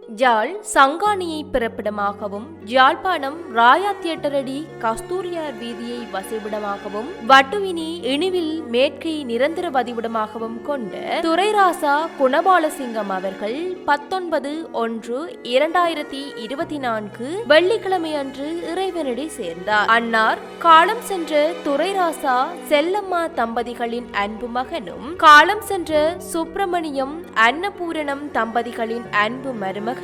யாழ் சங்கானியை பிறப்பிடமாகவும் யாழ்ப்பாணம் ராயா தியேட்டரடி கஸ்தூரியார் வீதியை வசிப்பிடமாகவும் வட்டுவினி இணுவில் மேற்கை நிரந்தர வதிவிடமாகவும் கொண்ட துரைராசா குணபாலசிங்கம் அவர்கள் 19/1/2024 வெள்ளிக்கிழமை அன்று இறைவனடி சேர்ந்தார். அன்னார் காலம் சென்ற துரைராசா செல்லம்மா தம்பதிகளின் அன்பு மகனும் காலம் சென்ற சுப்பிரமணியம் அன்னபூரணம் தம்பதிகளின் அன்பு மருமகனும்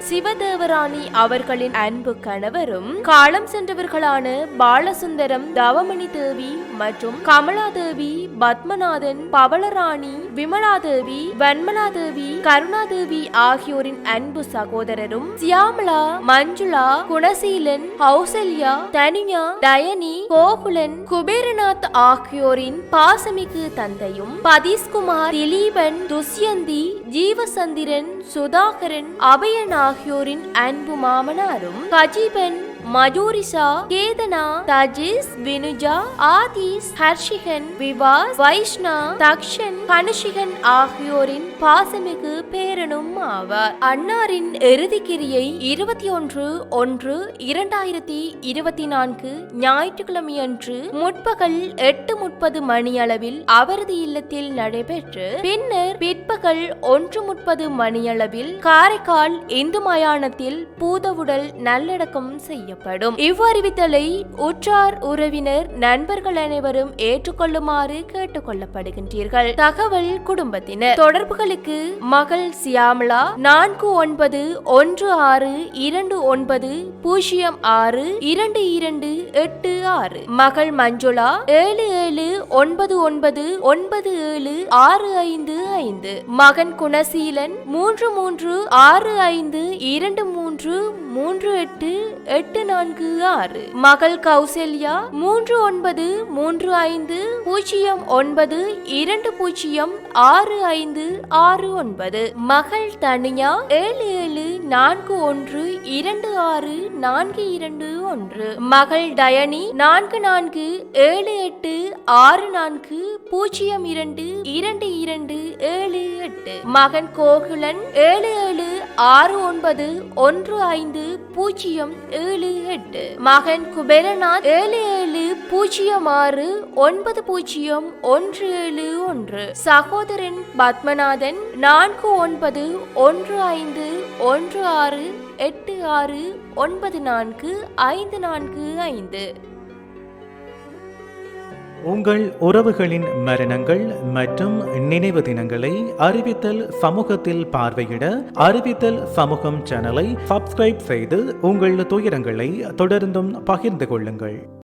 சிவதேவராணி அவர்களின் அன்பு கணவரும் காலம் சென்றவர்களான பாலசுந்தரம் தவமணி தேவி மற்றும் கமலாதேவி பத்மநாதன் பவளராணி விமலாதேவி வன்மலாதேவி கருணாதேவி ஆகியோரின் அன்பு சகோதரரும் சியாமலா மஞ்சுளா குணசீலன் கௌசல்யா தனியா டயனி கோகுலன் குபேரநாத் ஆகியோரின் பாசமிகு தந்தையும் பதீஸ்குமார் திலீபன் துஷ்யந்தி ஜீவசந்திரன் சுதாகரன் அபயன் ஆகியோரின் அன்பு மாமனாரும் கஜீபன் மஜூரிசா கேதனா தஜிஸ் வினுஜா ஆதிஸ் ஹர்ஷிகன் விவாஸ் வைஷ்ணா தக்ஷன் கனுஷிகன் ஆகியோரின் பாசமிகு பேரனும் ஆவார். அன்னாரின் இறுதிக்கிரியை 21/1/2024 ஞாயிற்றுக்கிழமையன்று முற்பகல் 8:30 மணியளவில் அவரது இல்லத்தில் நடைபெற்று பின்னர் பிற்பகல் 1:30 மணியளவில் காரைக்கால் இந்து மயானத்தில் பூதவுடல் நல்லடக்கம் செய்யப்படும். இவ்வறிவித்தலை உற்றார் உறவினர் நண்பர்கள் அனைவரும் ஏற்றுக்கொள்ளுமாறு கேட்டுக் கொள்ளப்படுகின்றீர்கள். தகவல் குடும்பத்தினர் தொடர்புகளுக்கு மகள் சியாமலா 491629062286 மகள் மஞ்சுளா 7799976555 மகன் குணசீலன் 3365233846 மகள் கௌசல்யா 3992206569 மகள் தனியா 7741264221 மகள் டயனி 447864022278 மகன் கோகுலன் 7769150778 மகன் குபேரநாத் 7706901711 சகோதரன் பத்மநாதன் 49151686945455. உங்கள் உறவுகளின் மரணங்கள் மற்றும் நினைவு தினங்களை அறிவித்தல் சமூகத்தில் பார்வையிட அறிவித்தல் சமூகம் சேனலை சப்ஸ்கிரைப் செய்து உங்கள் துயரங்களை தொடர்ந்தும் பகிர்ந்து கொள்ளுங்கள்.